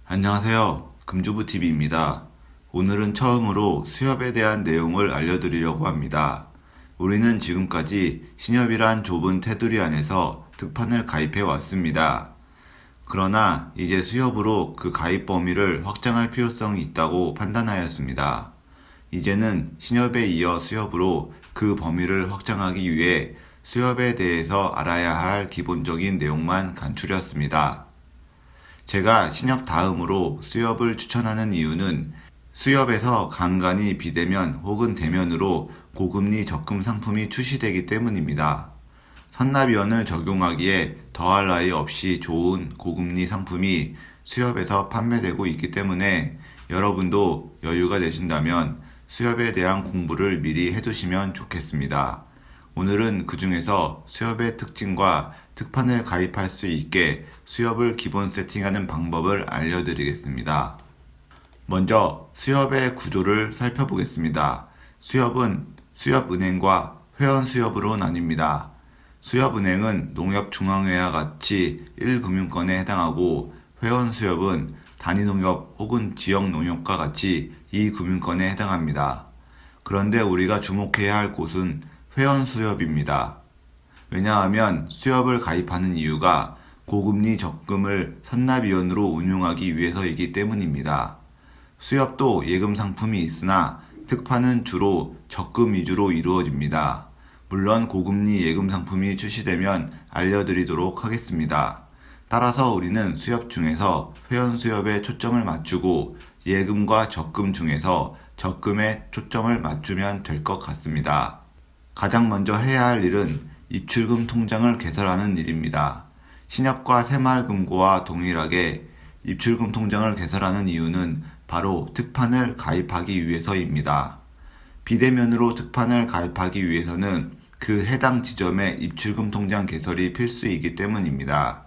안녕하세요. 금주부TV입니다. 오늘은 처음으로 수협에 대한 내용을 알려드리려고 합니다. 우리는 지금까지 신협이란 좁은 테두리 안에서 특판을 가입해 왔습니다. 그러나 이제 수협으로 그 가입 범위를 확장할 필요성이 있다고 판단하였습니다. 이제는 신협에 이어 수협으로 그 범위를 확장하기 위해 수협에 대해서 알아야 할 기본적인 내용만 간추렸습니다. 제가 신협 다음으로 수협을 추천하는 이유는 수협에서 간간히 비대면 혹은 대면으로 고금리 적금 상품이 출시되기 때문입니다. 선납위원을 적용하기에 더할 나위 없이 좋은 고금리 상품이 수협에서 판매되고 있기 때문에 여러분도 여유가 되신다면 수협에 대한 공부를 미리 해두시면 좋겠습니다. 오늘은 그 중에서 수협의 특징과 특판을 가입할 수 있게 수협을 기본 세팅하는 방법을 알려드리겠습니다. 먼저 수협의 구조를 살펴보겠습니다. 수협은 수협은행과 회원수협으로 나뉩니다. 수협은행은 농협중앙회와 같이 1금융권에 해당하고 회원수협은 단위농협 혹은 지역농협과 같이 2금융권에 해당합니다. 그런데 우리가 주목해야 할 곳은 회원수협입니다. 왜냐하면 수협을 가입하는 이유가 고금리 적금을 선납위원으로 운용하기 위해서이기 때문입니다. 수협도 예금 상품이 있으나 특판은 주로 적금 위주로 이루어집니다. 물론 고금리 예금 상품이 출시되면 알려드리도록 하겠습니다. 따라서 우리는 수협 중에서 회원수협에 초점을 맞추고 예금과 적금 중에서 적금에 초점을 맞추면 될 것 같습니다. 가장 먼저 해야 할 일은 입출금 통장을 개설하는 일입니다. 신협과 새마을금고와 동일하게 입출금 통장을 개설하는 이유는 바로 특판을 가입하기 위해서입니다. 비대면으로 특판을 가입하기 위해서는 그 해당 지점의 입출금 통장 개설이 필수이기 때문입니다.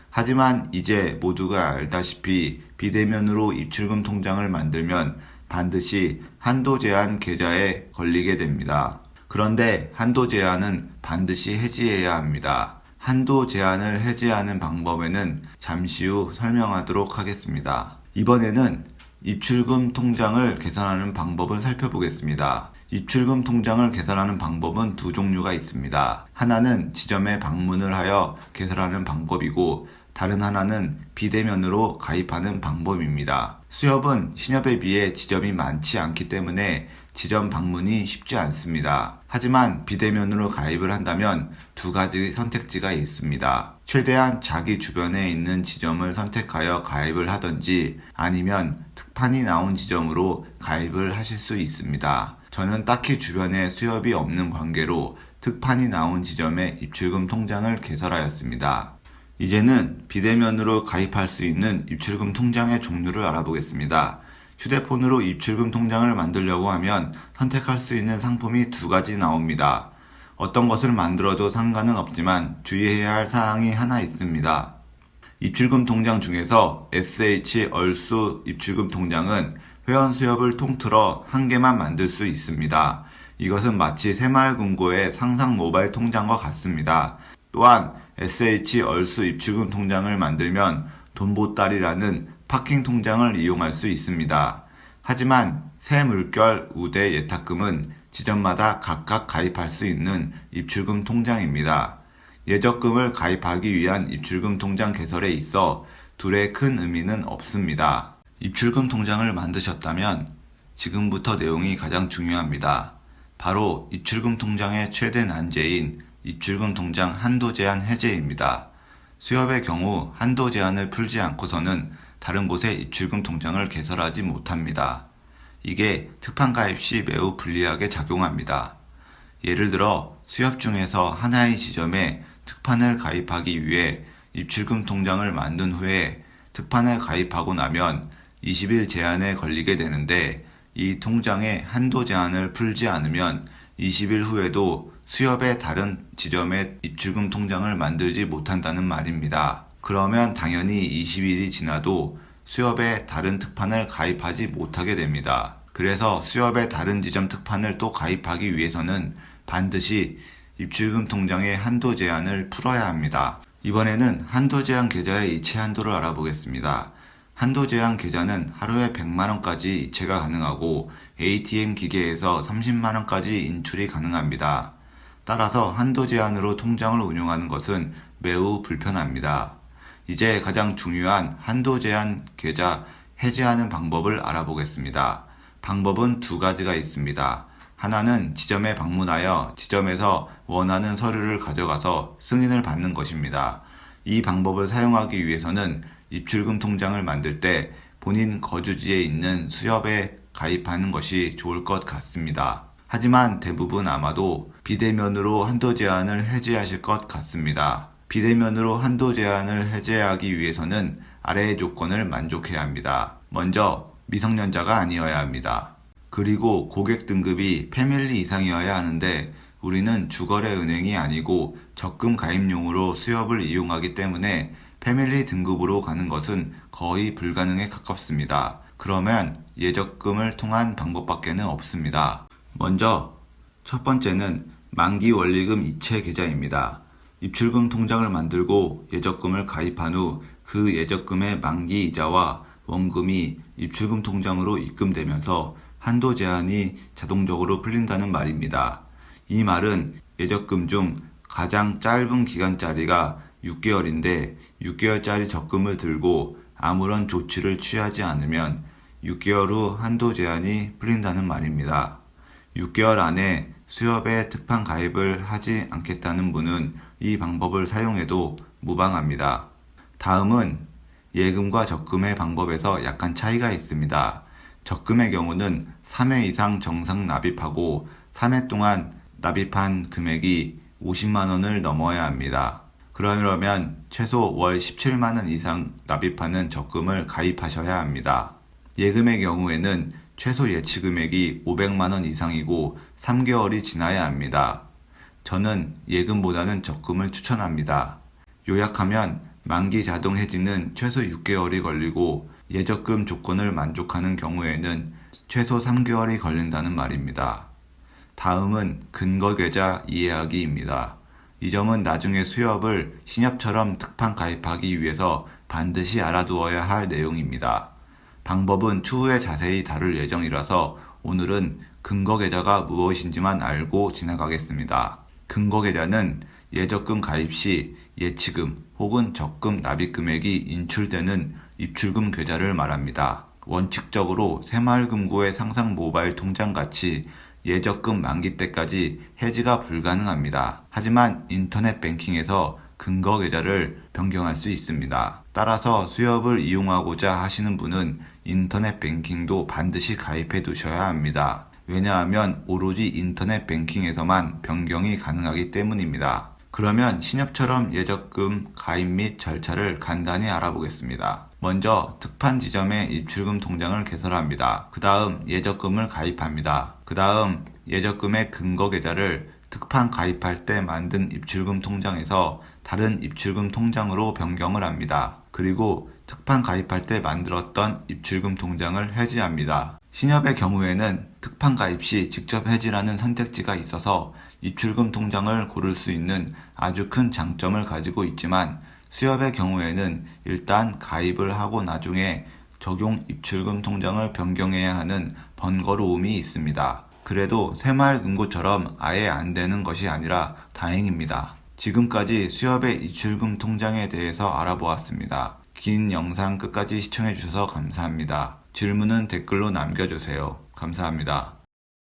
하지만 이제 모두가 알다시피 비대면으로 입출금 통장을 만들면 반드시 한도 제한 계좌에 걸리게 됩니다. 그런데 한도 제한은 반드시 해지해야 합니다. 한도 제한을 해지하는 방법에는 잠시 후 설명하도록 하겠습니다. 이번에는 입출금 통장을 개설하는 방법을 살펴보겠습니다. 입출금 통장을 개설하는 방법은 두 종류가 있습니다. 하나는 지점에 방문을 하여 개설하는 방법이고 다른 하나는 비대면으로 가입하는 방법입니다. 수협은 신협에 비해 지점이 많지 않기 때문에 지점 방문이 쉽지 않습니다. 하지만 비대면으로 가입을 한다면 두 가지 선택지가 있습니다. 최대한 자기 주변에 있는 지점을 선택하여 가입을 하든지 아니면 특판이 나온 지점으로 가입을 하실 수 있습니다. 저는 딱히 주변에 수협이 없는 관계로 특판이 나온 지점에 입출금 통장을 개설하였습니다. 이제는 비대면으로 가입할 수 있는 입출금 통장의 종류를 알아보겠습니다. 휴대폰으로 입출금 통장을 만들려고 하면 선택할 수 있는 상품이 두 가지 나옵니다. 어떤 것을 만들어도 상관은 없지만 주의해야 할 사항이 하나 있습니다. 입출금 통장 중에서 SH 얼수 입출금 통장은 회원수협을 통틀어 한 개만 만들 수 있습니다. 이것은 마치 새마을금고의 상상 모바일 통장과 같습니다. 또한 SH 얼수 입출금 통장을 만들면 돈보따리라는 파킹 통장을 이용할 수 있습니다. 하지만 새물결, 우대, 예탁금은 지점마다 각각 가입할 수 있는 입출금 통장입니다. 예적금을 가입하기 위한 입출금 통장 개설에 있어 둘의 큰 의미는 없습니다. 입출금 통장을 만드셨다면 지금부터 내용이 가장 중요합니다. 바로 입출금 통장의 최대 난제인 입출금 통장 한도 제한 해제입니다. 수협의 경우 한도 제한을 풀지 않고서는 다른 곳에 입출금 통장을 개설하지 못합니다. 이게 특판 가입 시 매우 불리하게 작용합니다. 예를 들어 수협 중에서 하나의 지점에 특판을 가입하기 위해 입출금 통장을 만든 후에 특판을 가입하고 나면 20일 제한에 걸리게 되는데 이 통장의 한도 제한을 풀지 않으면 20일 후에도 수협의 다른 지점에 입출금 통장을 만들지 못한다는 말입니다. 그러면 당연히 20일이 지나도 수협의 다른 특판을 가입하지 못하게 됩니다. 그래서 수협의 다른 지점 특판을 또 가입하기 위해서는 반드시 입출금 통장의 한도 제한을 풀어야 합니다. 이번에는 한도 제한 계좌의 이체 한도를 알아보겠습니다. 한도 제한 계좌는 하루에 100만원까지 이체가 가능하고 ATM 기계에서 30만원까지 인출이 가능합니다. 따라서 한도 제한으로 통장을 운용하는 것은 매우 불편합니다. 이제 가장 중요한 한도 제한 계좌 해지하는 방법을 알아보겠습니다. 방법은 두 가지가 있습니다. 하나는 지점에 방문하여 지점에서 원하는 서류를 가져가서 승인을 받는 것입니다. 이 방법을 사용하기 위해서는 입출금 통장을 만들 때 본인 거주지에 있는 수협에 가입하는 것이 좋을 것 같습니다. 하지만 대부분 아마도 비대면으로 한도 제한을 해제하실 것 같습니다. 비대면으로 한도 제한을 해제하기 위해서는 아래의 조건을 만족해야 합니다. 먼저 미성년자가 아니어야 합니다. 그리고 고객 등급이 패밀리 이상이어야 하는데 우리는 주거래 은행이 아니고 적금 가입용으로 수협을 이용하기 때문에 패밀리 등급으로 가는 것은 거의 불가능에 가깝습니다. 그러면 예적금을 통한 방법밖에는 없습니다. 먼저 첫 번째는 만기 원리금 이체 계좌입니다. 입출금 통장을 만들고 예적금을 가입한 후 그 예적금의 만기 이자와 원금이 입출금 통장으로 입금되면서 한도 제한이 자동적으로 풀린다는 말입니다. 이 말은 예적금 중 가장 짧은 기간짜리가 6개월인데 6개월짜리 적금을 들고 아무런 조치를 취하지 않으면 6개월 후 한도 제한이 풀린다는 말입니다. 6개월 안에 수협에 특판 가입을 하지 않겠다는 분은 이 방법을 사용해도 무방합니다. 다음은 예금과 적금의 방법에서 약간 차이가 있습니다. 적금의 경우는 3회 이상 정상 납입하고 3회 동안 납입한 금액이 50만 원을 넘어야 합니다. 그러려면 최소 월 17만 원 이상 납입하는 적금을 가입하셔야 합니다. 예금의 경우에는 최소 예치 금액이 500만 원 이상이고 3개월이 지나야 합니다. 저는 예금보다는 적금을 추천합니다. 요약하면 만기 자동 해지는 최소 6개월이 걸리고 예적금 조건을 만족하는 경우에는 최소 3개월이 걸린다는 말입니다. 다음은 근거계좌 이해하기입니다. 이 점은 나중에 수협을 신협처럼 특판 가입하기 위해서 반드시 알아두어야 할 내용입니다. 방법은 추후에 자세히 다룰 예정이라서 오늘은 근거계좌가 무엇인지만 알고 지나가겠습니다. 근거계좌는 예적금 가입 시 예치금 혹은 적금 납입금액이 인출되는 입출금 계좌를 말합니다. 원칙적으로 새마을금고의 상상 모바일 통장 같이 예적금 만기 때까지 해지가 불가능합니다. 하지만 인터넷 뱅킹에서 근거 계좌를 변경할 수 있습니다. 따라서 수협을 이용하고자 하시는 분은 인터넷 뱅킹도 반드시 가입해 두셔야 합니다. 왜냐하면 오로지 인터넷 뱅킹에서만 변경이 가능하기 때문입니다. 그러면 신협처럼 예적금 가입 및 절차를 간단히 알아보겠습니다. 먼저 특판 지점에 입출금 통장을 개설합니다. 그 다음 예적금을 가입합니다. 그 다음 예적금의 근거 계좌를 특판 가입할 때 만든 입출금 통장에서 다른 입출금 통장으로 변경을 합니다. 그리고 특판 가입할 때 만들었던 입출금 통장을 해지합니다. 신협의 경우에는 특판 가입 시 직접 해지라는 선택지가 있어서 입출금 통장을 고를 수 있는 아주 큰 장점을 가지고 있지만 수협의 경우에는 일단 가입을 하고 나중에 적용 입출금 통장을 변경해야 하는 번거로움이 있습니다. 그래도 새마을금고처럼 아예 안 되는 것이 아니라 다행입니다. 지금까지 수협의 입출금 통장에 대해서 알아보았습니다. 긴 영상 끝까지 시청해주셔서 감사합니다. 질문은 댓글로 남겨주세요. 감사합니다.